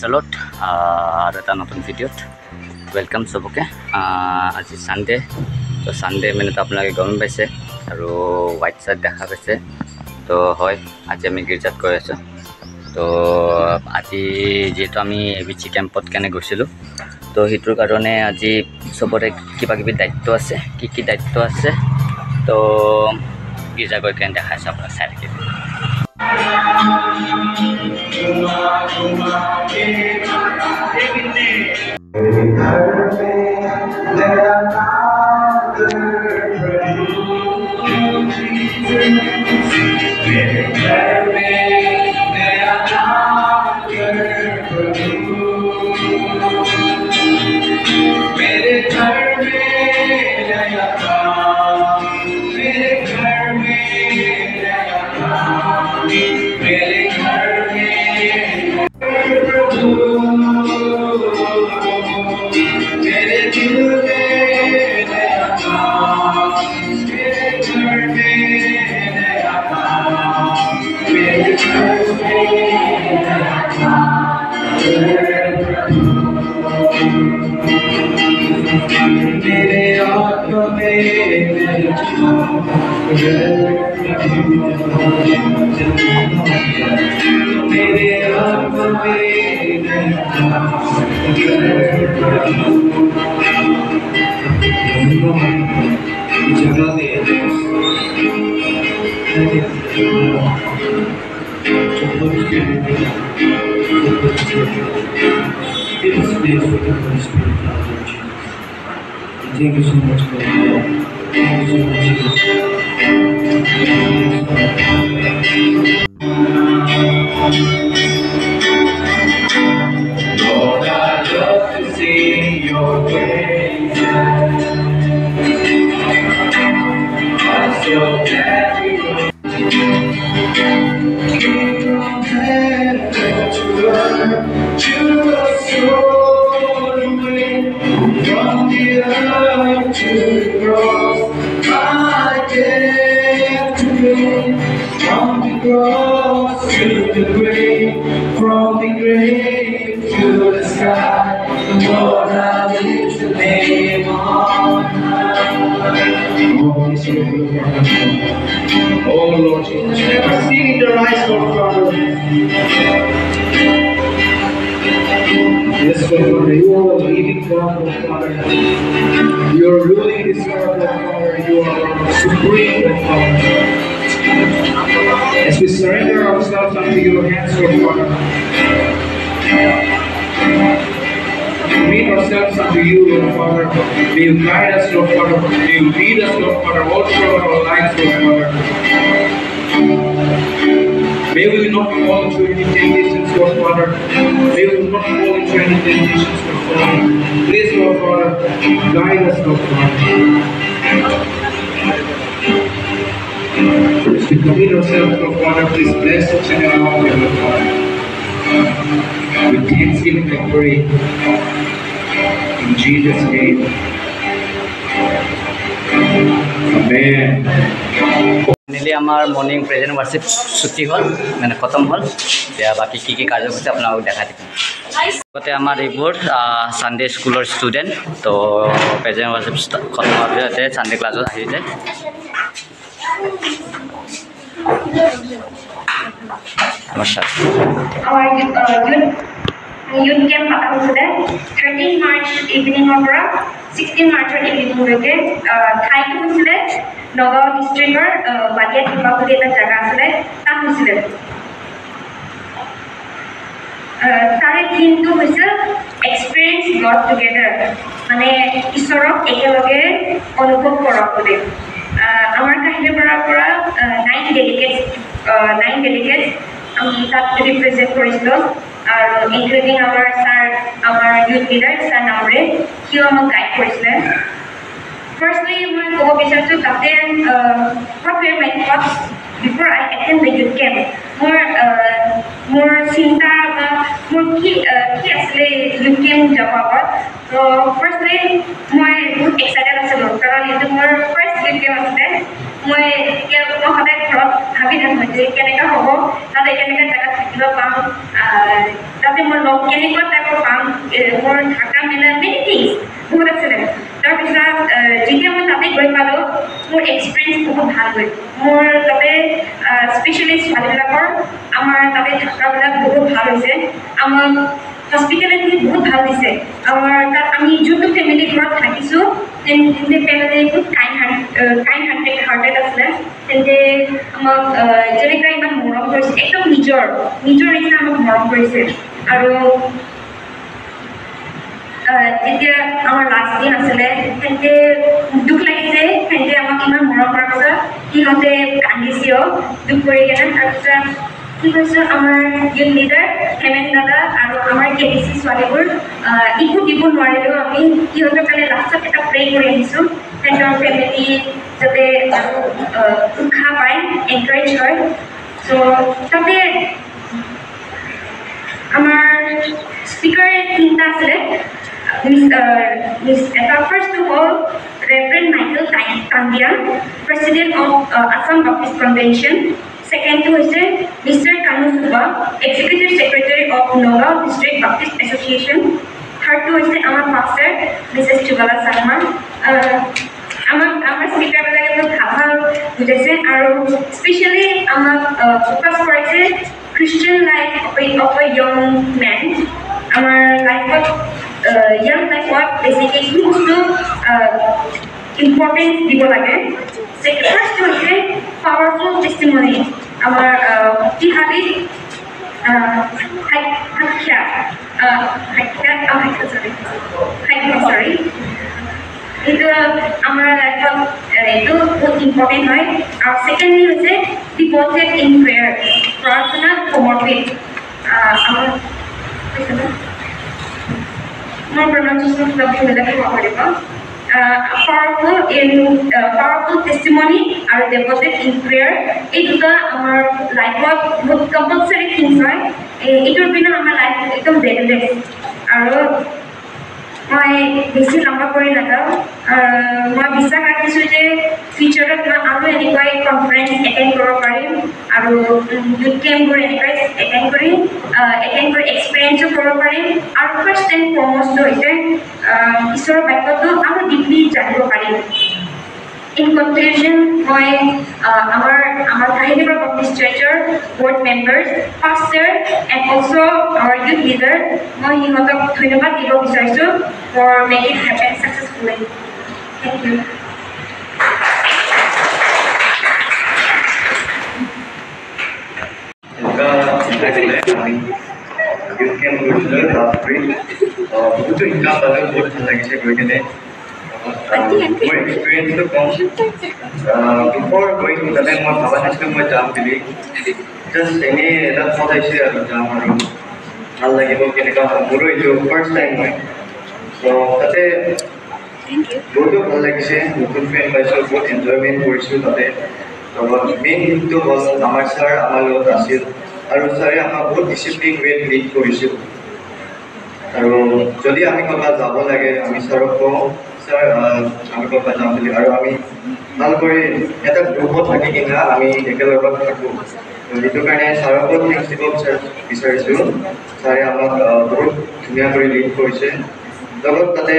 লাইফষ্টাইলত আৰু এটা নতুন ভিডিঅ'ত ৱেলকাম চবকে। আজি সানডে, তো সানডে মানে আপোনালোকে গম পাইছে আৰু হোৱাইট চাৰ্ট দেখা পাইছে। তো হয়, আজি আমি গীৰ্জাত গৈ আছোঁ। তো আজি যিহেতু আমি এবিচি কেম্পত কেনে গৈছিলোঁ, তো সেইটোৰ কাৰণে আজি চবৰে কিবা কিবি দায়িত্ব আছে। কি দায়িত্ব আছে তো গীৰ্জা গৈ কেনে দেখাইছোঁ, আপোনাক চাই থাকিব। Thank you so much, God. Thank you so much, Jesus. Lord, I love to sing your praise. I'm so glad we were from heaven to earth, to the soul away, from the earth to the cross. I dare to go from the cross to the grave, from the grave to the sky. Lord, I lift the name on high. Oh Lord Jesus, I see in the eyes, Lord Father. Yes, Lord Father, you are the living God, Lord Father. You are ruling this world, Lord Father. You are supreme, Lord Father. As we surrender ourselves unto your hands, Lord Father, commit ourselves unto you, Lord Father. May you guide us, Lord Father. May you lead us, Lord Father, all throughout our lives, Lord Father. May we not fall into any temptations, Lord Father. May we not fall into any temptations, Lord Father. Please, Lord Father, guide us, Lord Father. As we commit ourselves, Lord Father, please bless each and every one, Lord Father. With thanksgiving I pray. In Jesus' name. Amen. Finally আমাৰ morning present ৱাৰ্শ্বিপ ছুটি হ'ল, মানে খতম হ'ল। এতিয়া বাকী কি কাৰ্যসূচী আপোনালোকক দেখাই দিম। লগতে আমাৰ এইবোৰ ছানডে স্কুলৰ ষ্টুডেণ্ট। তো প্ৰেজেণ্ট ৱাৰ্শ্বিপ খতম হোৱাৰ পিছতে ছানডে ক্লাছত আহি যায়। Youth camp হৈছিলে 13 মাৰ্চ ইভিনিঙৰ পৰা 16 মাৰ্চৰ ইভিনিংলৈকে। ঠাইটো হৈছিলে নগাঁও ডিষ্ট্ৰিক্টৰ বালিয়া টিপা বুলি এটা জেগা আছিলে, তাত হৈছিলে। তাৰে থিমটো হৈছে এক্সপিৰিয়েঞ্চ গড টুগেডাৰ, মানে ঈশ্বৰক একেলগে অনুভৱ কৰক বুলি। আমাৰ কাহিলীপাৰাৰ পৰা 9 ডেলিগেটছ আমি তাত ৰিপ্ৰেজেণ্ট কৰিছিলোঁ, আৰু ইনক্লুডিং আমাৰ ছাৰ, আমাৰ ইউথ লিডাৰ ছাৰ নামৰে, সিও আমাক গাইড কৰিছিলে। Firstly, মই ক'ব বিচাৰিছোঁ তাতে what were my thoughts before I attend the youth camp. মোৰ চিন্তা বা মোৰ কি আছিলে youth camp যাব আগত। তো ফাৰ্ষ্টলি মই বহুত এক্সাইটেড আছিলোঁ, কাৰণ এইটো মোৰ ফাৰ্ষ্ট youth camp আছিলে। মই মই সদায় ঘৰত ভাবি থাকোঁ যে কেনেকৈ হ'ব তাতে কেনেকৈ জেগাত থাকিব পাম তাতে মই লগ কেনেকুৱা টাইপৰ পাম মোৰ থাকা মেলা মেনি থিংছ বহুত আছিলে তাৰপিছত যেতিয়া মই তাতে গৈ পালোঁ মোৰ এক্সপিৰিয়েঞ্চ বহুত ভাল হ'ল মোৰ তাতে স্পেচিয়েলি ছোৱালীবিলাকৰ আমাৰ তাতে থকাবিলাক বহুত ভাল হৈছে আমাৰ হস্পিটেলিটি বহুত ভাল দিছে আমাৰ তাত আমি যোনটো ফেমিলি ঘৰত থাকিছোঁ তেন্তে ফেমিলি বহুত কাইণ্ড হাৰ্টেড আছিলে তেন্তে আমাক যেনেকৈ ইমান মৰম কৰিছে একদম নিজৰ নিচিনা আমাক মৰম কৰিছে আৰু যেতিয়া আমাৰ লাষ্ট দিন আছিলে তেন্তে দুখ লাগিছে তেন্তে আমাক ইমান মৰম কৰাৰ পিছত সিহঁতে কান্দিছেও দুখ কৰি কেনে তাৰপিছত কি কৈছোঁ আমাৰ ইউথ লিডাৰ হেমেন দাদা আৰু আমাৰ KDC ছোৱালীবোৰ একো দিব নোৱাৰিলেও আমি সিহঁতৰ কাৰণে লাষ্টত এটা প্ৰে কৰি আহিছোঁ সিহঁতৰ ফেমিলি যাতে আৰু উৎসাহ পায় এনকাৰেজ হয় চ' তাতে আমাৰ স্পীকাৰ তিনিটা আছিলে First of all, Reverend Michael Tandia, President of Assam Baptist Convention. Second to is Mr. Kanu Suba, Executive Secretary of Nogao District Baptist Association. Third to is our pastor, Mrs. Chubala Sarma. Our speaker ভাল বুজাইছে আৰু specially আমাক focus কৰিছে Christian life of a young man. আমাৰ লাইফত young life basically কি বস্তু importance দিব লাগে ফাৰ্ষ্ট হৈছে পাৱাৰফুল টেষ্টিমনি আমাৰ শক্তিশালী এইটো আমাৰ লাইফত এইটো বহুত ইম্পৰ্টেণ্ট হয় আৰু ছেকেণ্ডলি হৈছে ডিভ'টেড ইন প্ৰেয়াৰ প্ৰাৰ্থনাত সমৰ্পিত আমাৰ more pronunciation of the letter of powerful testimony are devoted in prayer. It is our life what compulsory things right. It will be our life become daily. মই বেছি লম্বা কৰি নাযাওঁ মই বিশ্বাস ৰাখিছোঁ যে ফিউচাৰত মই আৰু এনেকুৱাই কনফাৰেঞ্চ এটেণ্ড কৰিব পাৰিম আৰু ইউথ কেম্পবোৰ এনেকুৱাই এটেণ্ড কৰি এক্সপিৰিয়েঞ্চো কৰিব পাৰিম আৰু ফাৰ্ষ্ট এণ্ড ফৰমষ্ট হৈছে ঈশ্বৰৰ বাক্যটো আৰু ডিপলি জানিব পাৰিম In conclusion, our Kahinibar Baptist Churchৰ board members, pastor, and also our youth leader, মই সিহঁতক ধন্যবাদ দিব বিচাৰিছোঁ for making it happen successfully. Thank you. Youth camp গৈছিলোঁ last week. বহুতো শিকা পালোঁ বহুত ভাল লাগিছে গৈ কিনে মোৰ এক্সপিৰিয়েঞ্চটো কম বিফৰ গৈ তাতে মই ভাবা নাছিলোঁ মই যাম বুলি জাষ্ট এনেই এটা থট আহিছে আৰু যাম আৰু ভাল লাগিব কেনেকুৱা হয় মোৰো এইটো ফাৰ্ষ্ট টাইম হয় চ' তাতে বহুতো ভাল লাগিছে নতুন ফ্ৰেণ্ড পাইছোঁ বহুত এনজয়মেণ্ট কৰিছোঁ তাতে মেইন থিংটো হ'ল আমাৰ ছাৰ আমাৰ লগত আছিল আৰু ছাৰে আমাক বহুত ডিচিপ্লিন ৱেত লিড কৰিছিল আৰু যদি আমি ক'ৰবাত যাব লাগে আমি ছাৰক কওঁ ছাৰ আমি ক'ৰবাত যাম বুলি আৰু আমি ভাল কৰি এটা গ্ৰুপত থাকি কিনে আমি একেলগত থাকোঁ সেইটো কাৰণে ছাৰকো থেংকছ দিব বিচাৰিছোঁ ছাৰে আমাক বহুত ধুনীয়া কৰি লিড কৰিছে লগত তাতে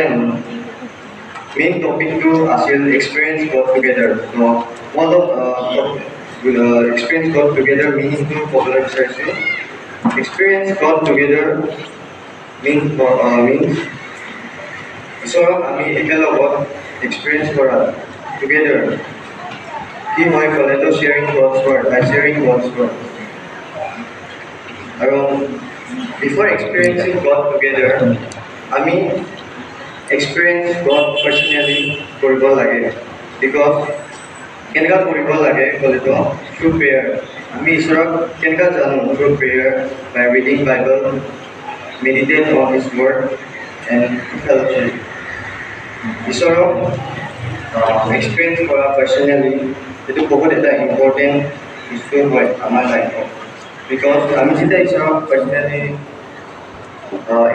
মেইন টপিকটো আছিল এক্সপিৰিয়েঞ্চ গড টুগেডাৰ অলপ experience God together meaning to popular research. Experience God together means so আমি একেলগত experience কৰা together কি হয় ক'লে তো sharing God's word by sharing God's word আৰু before experiencing God together আমি experience God personally কৰিব লাগে because কেনেকুৱা কৰিব লাগে ক'লেতো থ্ৰু প্ৰেয়াৰ আমি ঈশ্বৰক কেনেকুৱা জানো through prayer by reading Bible meditate on his word and fellowship ঈশ্বৰক এক্সপিৰিয়েঞ্চ কৰা পাৰ্চনেলি এইটো বহুত এটা ইম্পৰ্টেণ্ট ইছ্যু হয় আমাৰ লাইফত বিকজ আমি যেতিয়া ঈশ্বৰক পাৰ্চনেলি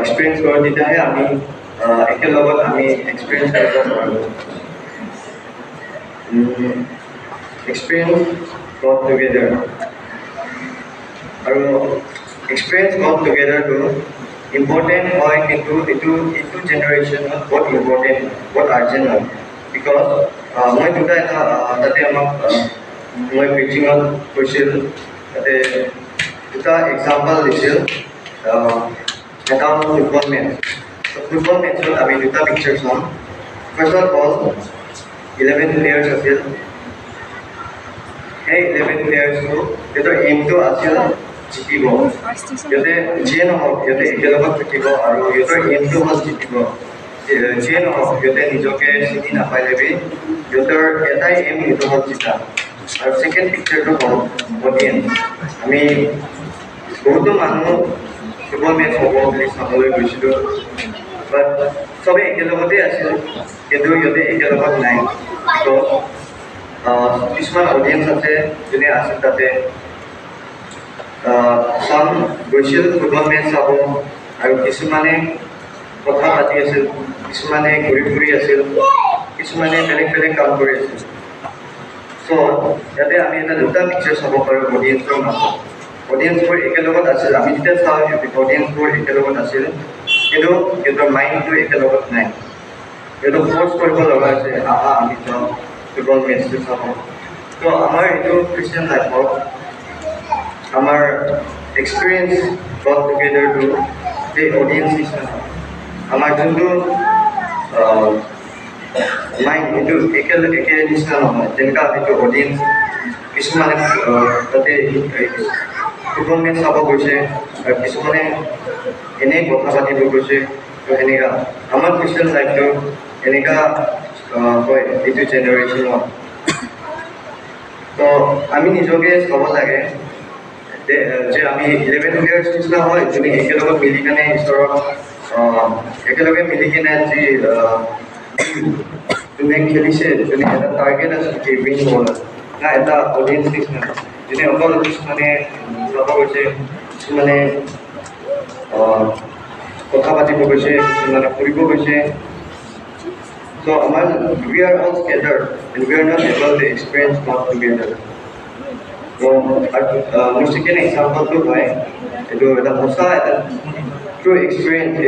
এক্সপিৰিয়েঞ্চ কৰোঁ তেতিয়াহে আমি একেলগত আমি এক্সপিৰিয়েঞ্চ কৰিব পাৰোঁ experience got together. আৰু experience got together to important হয় কিন্তু এইটো জেনেৰেশ্যনত বহুত ইম্পৰ্টেণ্ট বহুত আৰ্জেণ্ট হয় বিকজ মই দুটা এটা তাতে আমাক মই প্ৰিচিঙত কৈছিল তাতে দুটা এক্সাম্পল দিছিল এটা হ'ল ফুটবল মেচ ফুটবল মেচত আমি দুটা পিকচাৰ চাম ফাৰ্ষ্ট অফ অল 11 প্লেয়াৰ্ছ আছিল সেই 11 প্লেয়াৰ্ছটো সিহঁতৰ এইমটো আছিল জিকিব সিহঁতে যিয়ে নহওক সিহঁতে একেলগত থাকিব আৰু সিহঁতৰ এইমটো হ'ল জিকিব যিয়ে নহওক সিহঁতে নিজকে চিনি নাপালে বি সিহঁতৰ এটাই এইম সেইটো হ'ল জিকা আৰু ছেকেণ্ড পিকচাৰটো হ'ল অডিয়েঞ্চ আমি বহুতো মানুহ ফুটবল মেচ হ'ব বুলি চাবলৈ গৈছিলোঁ বাট চবেই একেলগতে আছিল কিন্তু সিহঁতে একেলগত নাই তো কিছুমান অডিয়েঞ্চ আছে যোনে আছিল তাতে চাম গৈছিল ফুটবল মেচ চাব আৰু কিছুমানে কথা পাতি আছিল কিছুমানে ঘূৰি ফুৰি আছিল কিছুমানে বেলেগ বেলেগ কাম কৰি আছিল চ' ইয়াতে আমি এটা দুটা পিকচাৰ চাব পাৰোঁ অডিয়েঞ্চৰ মাজত অডিয়েঞ্চবোৰ একেলগত আছিল আমি যেতিয়া চাওঁ অডিয়েঞ্চবোৰ একেলগত আছিল কিন্তু সিহঁতৰ মাইণ্ডটো একেলগত নাই সিহঁতক ফ'ৰ্চ কৰিব লগা হৈছে আহা আমি যাওঁ ফুটবল মেচটো চাব তো আমাৰ এইটো খ্ৰীষ্টিয়ান লাইফত আমাৰ এক্সপিৰিয়েঞ্চ গট টুগেডাৰটো এই অডিয়েঞ্চ নিচিনা আমাৰ যোনটো মাইণ্ড এইটো একে নিচিনা নহয় যেনেকুৱা সেইটো অডিয়েঞ্চ কিছুমানে তাতে ফুটবল মেচ চাব গৈছে আৰু কিছুমানে এনেই কথা পাতিব গৈছে তো সেনেকুৱা আমাৰ খ্ৰীষ্টিয়ান লাইফটো এনেকুৱা হয় এইটো জেনেৰেশ্যনত তো আমি নিজকে চাব লাগে যে আমি 11 প্লেয়াৰ্ছ নিচিনা হয় যোনে একেলগত মিলি কিনে ঈশ্বৰক একেলগে মিলি কিনে যি যোনে খেলিছে যোনে এটা টাৰ্গেট আছে কি উইন হ'ল না এটা অডিয়েঞ্চ নিচিনা যোনে অকল কিছুমানে চাব গৈছে কিছুমানে কথা পাতিব গৈছে কিছুমানে ফুৰিব গৈছে So, we are all scattered and we are not able to experience God together. So, my second example to by the Hosa, true experience,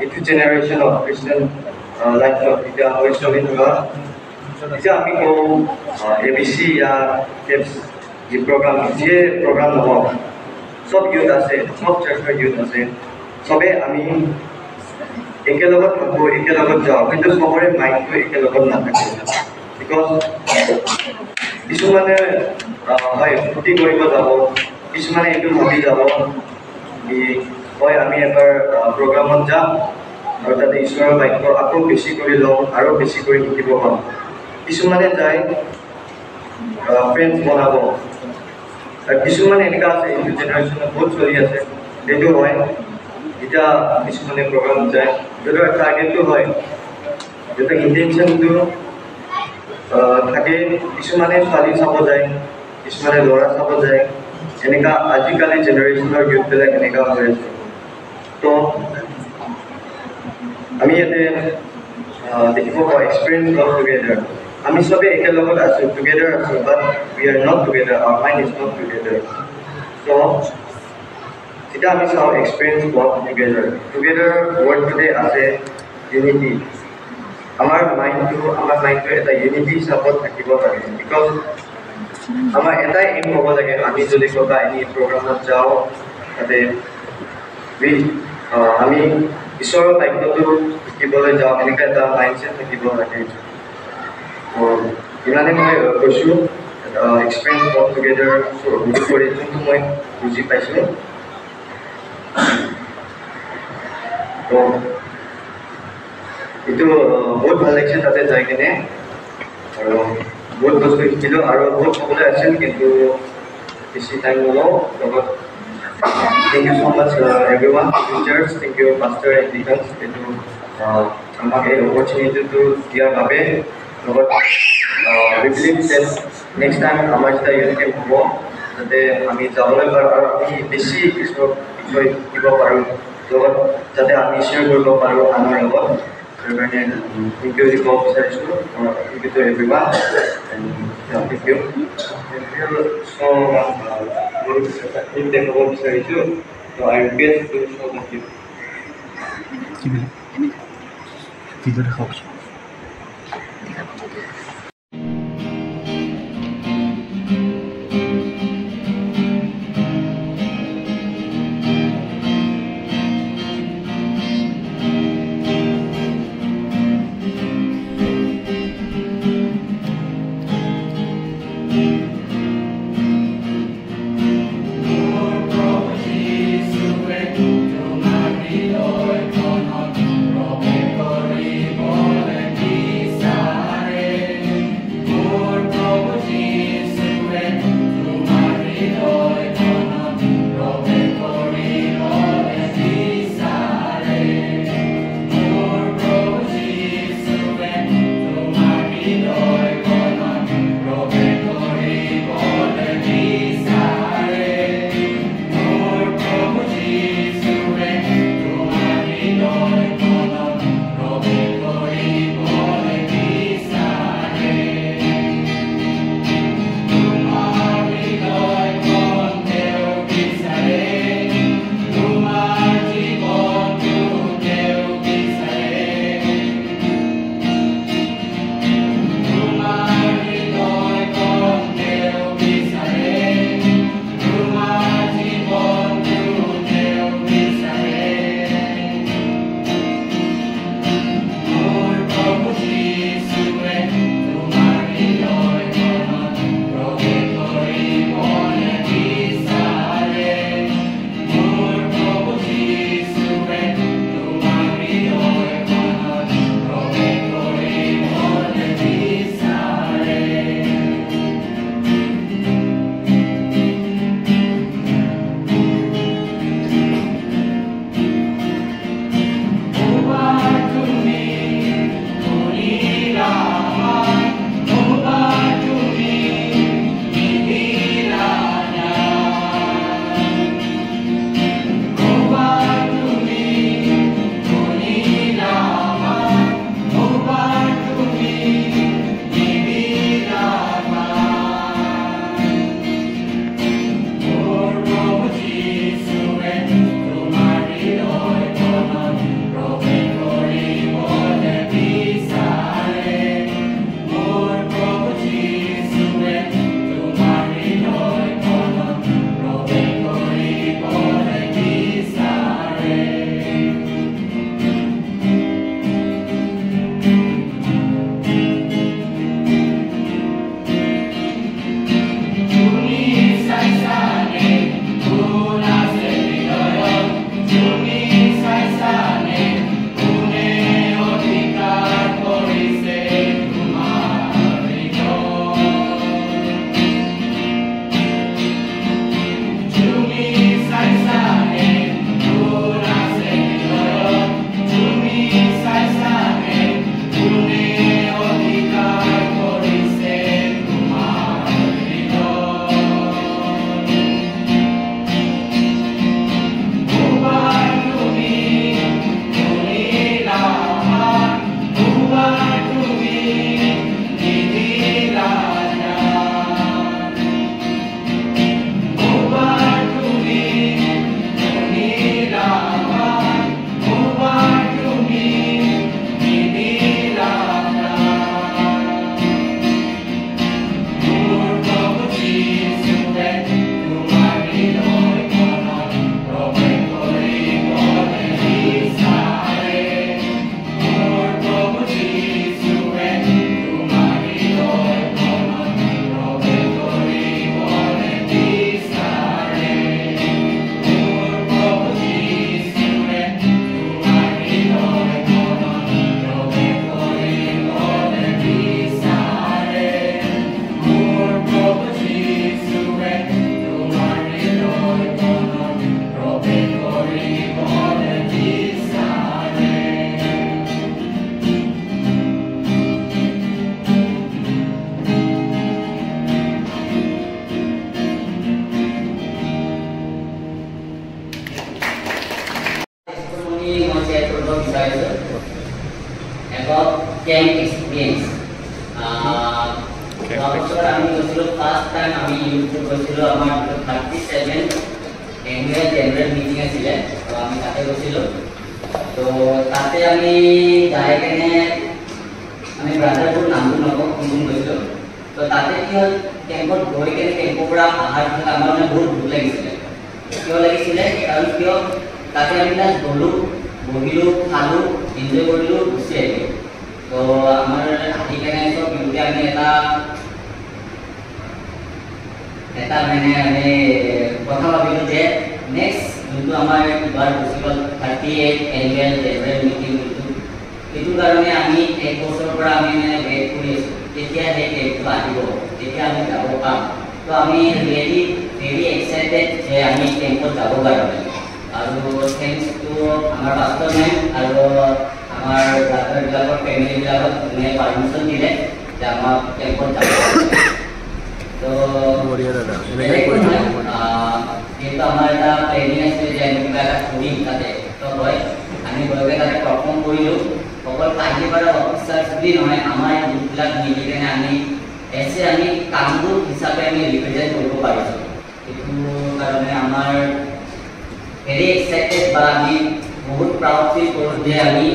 it's generation of Christian life of India, which is in God. If we go ABC or KEPS, the program of sub youth আছে, sub church youth আছে, সবে আমি একেলগত থাকো একেলগত যাওঁ কিন্তু চবৰে মাইণ্ডটো একেলগত নাথাকে বিকজ কিছুমানে হয় ফূৰ্তি কৰিব যাব কিছুমানে এইটো ভাবি যাব কি হয় আমি এবাৰ প্ৰগ্ৰামত যাম আৰু তাতে ঈশ্বৰৰ বাক্য আকৌ বেছি কৰি লওঁ আৰু বেছি কৰি শিকিব পাম কিছুমানে যায় ফ্ৰেণ্ডছ বনাব আৰু কিছুমানে এনেকুৱা আছে এইটো জেনেৰেশ্যনত বহুত চলি আছে সেইটো হয় এতিয়া কিছুমানে প্ৰগ্ৰাম যায় সিহঁতৰ টাৰ্গেটটো হয় সিহঁতৰ ইণ্টেনশ্যনটো থাকে কিছুমানে ছোৱালী চাব যায় কিছুমানে ল'ৰা চাব যায় এনেকুৱা আজিকালি জেনেৰেশ্যনৰ ইউথবিলাক এনেকুৱা হৈ আছে তো আমি ইয়াতে দেখিব পাওঁ এক্সপিৰিয়েঞ্চ গট টুগেডাৰ আমি চবেই একেলগত আছোঁ টুগেডাৰ আছোঁ but we are not together our mind is not together তো এতিয়া আমি চাওঁ এক্সপিৰিয়েঞ্চ গট টুগেডাৰ ৱৰ্ডটোতে আছে ইউনিটি আমাৰ মাইণ্ডটো এটা ইউনিটি হিচাপত থাকিব লাগে বিকজ আমাৰ এটাই এইম হ'ব লাগে আমি যদি ক'বা এনি প্ৰগ্ৰামত যাওঁ তাতে আমি ঈশ্বৰৰ বাক্যটো শিকিবলৈ যাওঁ এনেকুৱা এটা মাইণ্ডছেট থাকিব লাগে ইমানে মই কৈছোঁ এক্সপিৰিয়েঞ্চ গট টুগেডাৰ বুজি কৰি যোনটো মই বুজি পাইছোঁ তো এইটো বহুত ভাল লাগিছে তাতে যাই কিনে আৰু বহুত বস্তু শিকিলোঁ আৰু বহুত ক'বলৈ আছিল কিন্তু বেছি টাইম নলওঁ লগত thank you so' much everyone teachers thank you master and deacons এইটো আমাক এই অপৰচুনিটিটো দিয়াৰ বাবে লগত we believe that next time আমাৰ যেতিয়া ইউনিটি হ'ব যাতে আমি যাবলৈ পাৰোঁ আৰু আমি বেছি কৃষ্ণক বিষয় শিকিব পাৰোঁ লগত যাতে আমি শ্বেয়াৰ কৰিব পাৰোঁ আমাৰ লগত সেইকাৰণে থেংক ইউ দিব বিচাৰিছোঁ thank you to everyone thank you real show looks if they go বিচাৰিছো so I guess to show the clip. কি বলে ভিডিও দেখাও camp experience. First time গৈছিলোঁ আমাৰ 37 এনুৱেল জেনেৰেল মিটিং আছিলে তো আমি তাতে গৈছিলোঁ তো তাতে আমি যাই কেনে আমি ব্ৰাদাৰবোৰ নামটো নকওঁ কোন কোন গৈছিলোঁ তো তাতে কি হ'ল কেম্পত গৈ কেনে কেম্পৰ পৰা অহাৰ পিছত আমাৰ মানে বহুত ভোক লাগিছিলে কিয় লাগিছিলে কাৰণ কিয় তাতে আমি তাত গ'লোঁ বহিলোঁ খালোঁ এনজয় কৰিলোঁ গুচি আহিলোঁ তো আমাৰ আহি কেনে চব বিহুতে আমি এটা মানে আমি কথা ভাবিলোঁ যে নেক্সট যোনটো আমাৰ এইবাৰ গুচি গ'ল 38 এনুৱেল জেনেৰেল মিটিং সেইটো কাৰণে আমি এক বছৰৰ পৰা আমি মানে ৱেইট কৰি আছোঁ কেতিয়া সেই ডেটটো আহিব তেতিয়া আমি যাব পাম তো আমি ভেৰি এক্সাইটেড যে আমি কেম্পত যাব কাৰণে আৰু থেংকছ টু আমাৰ পাষ্টৰ মেম আৰু আমাৰ ব্ৰাদাৰবিলাকৰ ফেমিলিবিলাকক যোনে পাৰ্মিশ্যন দিলে যে আমাক কেম্পত যাব তো যিহেতু আমাৰ এটা প্লেনিং আছে যে আমি কিবা এটা কৰিম তাতে তো হয় আমি গৈ তাতে পাৰফৰ্ম কৰিলোঁ অকল কাহিনীপাৰা অফিচাৰ্ছ বুলি নহয় আমাৰ গ্ৰুপবিলাক মিলি কেনে আমি এছে আমি কামৰূপ হিচাপে আমি ৰিপ্ৰেজেণ্ট কৰিব পাৰিছোঁ সেইটো কাৰণে আমাৰ ভেৰি এক্সাইটেড বা আমি বহুত প্ৰাউড ফিল কৰোঁ যে আমি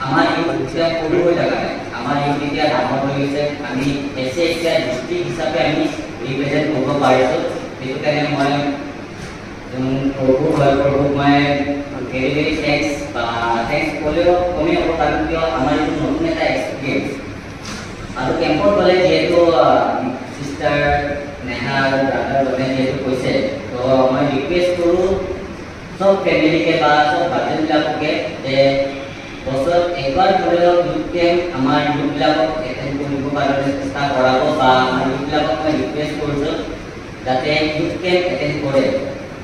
আমাৰ ইউথ এতিয়া সৰু হৈ থকা নাই আমাৰ ইউথ এতিয়া ডাঙৰ হৈ গৈছে আমি এছে এতিয়া ডিষ্ট্ৰিক্ট হিচাপে আমি ৰিপ্ৰেজেণ্ট কৰিব পাৰিছোঁ সেইটো কাৰণে মই প্ৰভুক মই ভেৰি থেংকছ ক'লেও কমেই হ'ব কাৰণ কিয় আমাৰ এইটো নতুন এটা এক্সপিৰিয়েঞ্চ আৰু কেম্পত গ'লে যিহেতু চিষ্টাৰ নেহা আৰু ব্ৰাদাৰজনে যিহেতু কৈছে তো মই ৰিকুৱেষ্ট কৰোঁ চব ফেমিলিকে বা চব গাৰ্জেনবিলাককে যে বছৰত একবাৰ হ'লেও ইউথ কেম্প আমাৰ ইউথবিলাকক এটেণ্ড কৰিব কাৰণে চেষ্টা কৰাব বা আমাৰ ইউথবিলাকক মই ৰিকুৱেষ্ট কৰিছোঁ যাতে ইউথ কেম্প এটেণ্ড কৰে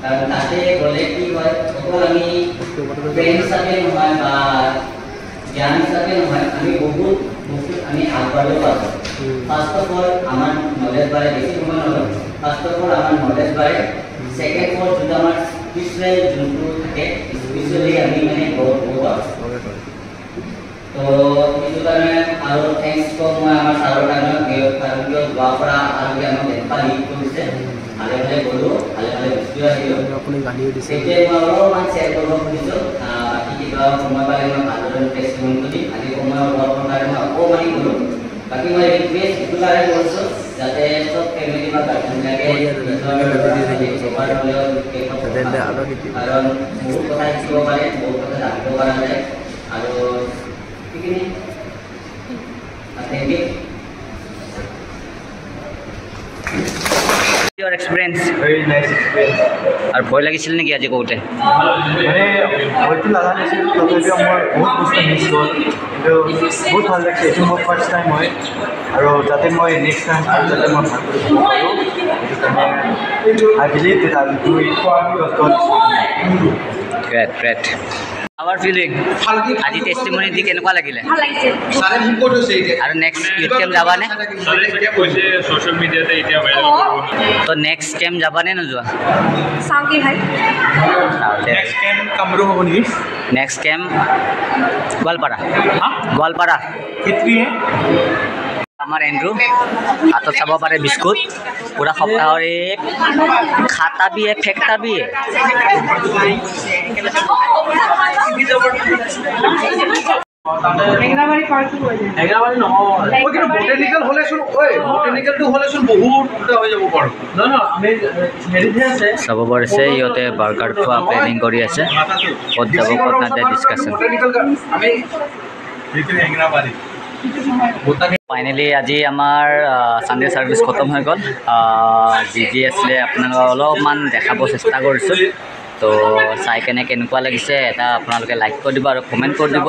কাৰণ তাতে গ'লে কি হয় অকল আমি ফ্ৰেণ্ড হিচাপে নহয় বা জ্ঞান হিচাপে নহয় আমি বহুত বস্তু আমি আগবাঢ়িব পাৰোঁ ফাৰ্ষ্ট অফ অল আমাৰ নলেজ বাঢ়ে বেছি সময় নলয় ফাৰ্ষ্ট অফ অল আমাৰ নলেজ বাঢ়ে ছেকেণ্ড অফ অল যোনটো আমাৰ স্পিৰিচুৱেল যোনটো থাকে স্পিৰিচুৱেলি আমি মানে গ্ৰ'থ হ'ব পাৰোঁ তো সেইটো কাৰণে আৰু থেংকছ কওঁ মই আমাৰ ছাৰৰ কাৰণে কাৰণ কিয় যোৱাৰ পৰা আহালৈকে আমাক দেখা লিড কৰিছে ভালে ভালে গ'লোঁ ভালে ভালে গুচিও আহিলোঁ সেইটোৱে মই অলপমান শ্বেয়াৰ কৰিব খুজিছোঁ বাকী কিবা সময় পালে মই ভালদৰে টেষ্টিমনিটো দিম আজি সময়ৰ অভাৱৰ কাৰণে মই অকণমানি কৰোঁ বাকী মই ৰিকুৱেষ্ট সেইটো কাৰণে কৰিছোঁ যাতে চব ফেমিলি বা গাৰ্জেনবিলাকে কাৰণ বহুত কথা শিকিব পাৰে বহুত কথা জানিব পৰা যায় আৰু সেইখিনি thank you your experience very nice experience আৰু ভয় লাগিছিল নেকি আজি কওঁতে মানে হয়তো লগা নাছিল তথাপিও মই বহুত বস্তু মিছ হ'ল কিন্তু বহুত ভাল লাগিছে এইটো মোৰ ফাৰ্ষ্ট টাইম হয় আৰু যাতে মই নেক্সট টাইম আৰু যাতে মই ভাল কৰিব পাৰোঁ সেইটো কাৰণে আই believe that I will do it because God is with me. Great. Our feeling আজি টেষ্টিমনি দি কেনেকুৱা লাগিলে ভাল লাগিছে আৰু নেক্সট ইউথ কেম্প যাবানে সোশ্যাল মিডিয়াতে এতিয়া ভাইৰেল তো নেক্সট কেম্প যাবানে নোযোৱা চাওঁ কি ভাই Next camp কামৰূপ হ'ব নেকি নেক্সট কেম্প গোৱালপাৰা সেইটোৱে আমাৰ এণ্ড্ৰু হাতত চাব পাৰে বিস্কুট পুৰা সপ্তাহৰ খাতা বি ফেকটা বি এগাবাৰী নহয় কিন্তু বটেনিকেল হ'লেচোন বটেনিকেলটো হ'লেচোন বহুত দুটা হৈ যাব পাৰোঁ নহয় আমি হেৰিতহে আছে চাব পাৰিছে সিহঁতে বাৰ্গাৰ খোৱা প্লেনিং কৰি আছে ক'ত যাব ক'ত নাযায় ডিছকাশ্যন আমি সেইটো এগাবাৰী ফাইনেলি আজি আমাৰ ছানডে ছাৰ্ভিচ খতম হৈ গ'ল যি আছিলে আপোনালোকক অলপমান দেখাব চেষ্টা কৰিছোঁ তো চাই কেনে কেনেকুৱা লাগিছে এটা আপোনালোকে লাইক কৰি দিব আৰু কমেণ্ট কৰি দিব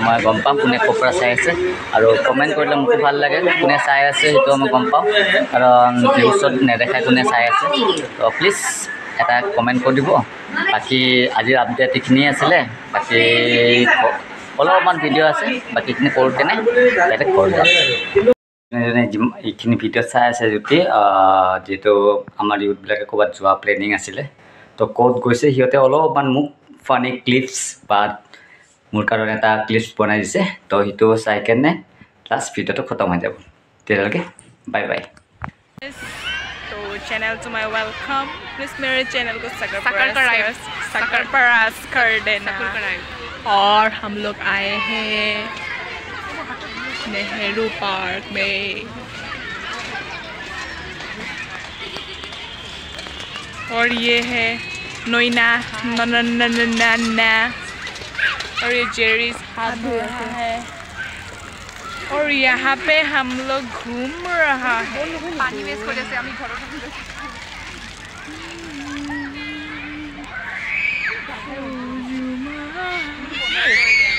মই গম পাম কোনে ক'ৰ পৰা চাই আছে আৰু কমেণ্ট কৰিলে মোকো ভাল লাগে কোনে চাই আছে সেইটো মই গম পাওঁ কাৰণ ভিউজত নেদেখাই কোনে চাই আছে তো প্লিজ এটা কমেণ্ট কৰি দিব বাকী আজিৰ আপডেট এইখিনিয়ে আছিলে বাকী অলপমান ভিডিঅ' আছে বাকীখিনি কৰোঁ কেনে ডাইৰেক্ট কৰি যাওঁ এইখিনি ভিডিঅ'ত চাই আছে যদি যিহেতু আমাৰ ইউথবিলাকে ক'ৰবাত যোৱা প্লেনিং আছিলে তো ক'ত গৈছে সিহঁতে অলপমান মোক ফানি ক্লিপছ বা মোৰ কাৰণে এটা ক্লিপছ বনাই দিছে তো সেইটো চাই কেনে লাষ্ট ভিডিঅ'টো খতম হৈ যাব তেতিয়ালৈকে বাই বাই तो channel to my welcome please मेरे चैनल को सकर परास कर देना और हम लोग आए हैं नेहरू पार्क में और ये है नोइना ना और ये जेरीज हाथ धो रहा है और यहाँ पे हम लोग घूम रहा है पानी में इसको जैसे हम घर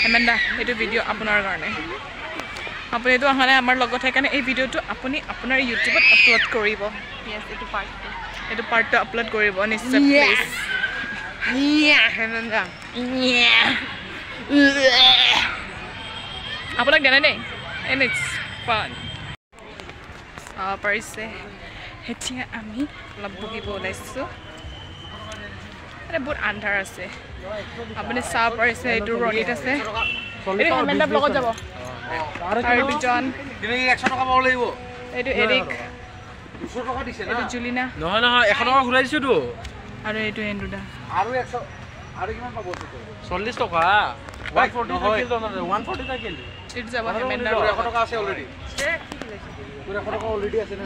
हेमेंदा ये वीडियो अपनार कारणे আপুনি তো আহা নাই আমাৰ লগত সেইকাৰণে এই ভিডিওটো আপুনি আপোনাৰ ইউটিউবত আপলোড কৰিব यस এইটো পাৰ্টটো আপলোড কৰিব নিশ্চয় প্লিজ হেমেন্দা আপোনাক জানে দেই and it's fun পাৰিছে এতিয়া আমি অলপ বহিব ওলাইছোঁ বহুত আন্ধাৰ আছে আপুনি চাব পাৰিছে এইটো ৰঙিত আছে এইটো হেমেন্দা ব্লগত যাব আৰু দুজন এইটো এৰিক এইটো জুলিনা নহয় নহয় 100 টকা ঘূৰাই দিছো তো আৰু এইটো এণ্ডুদা আৰু 100 আৰু কিমান পাব 40 টকা 140 থাকিল তো 140 থাকিল এইটো যাব হেমেন্দা 100 টকা আছে অলৰেডি 100 টকা অলৰেডি আছে নে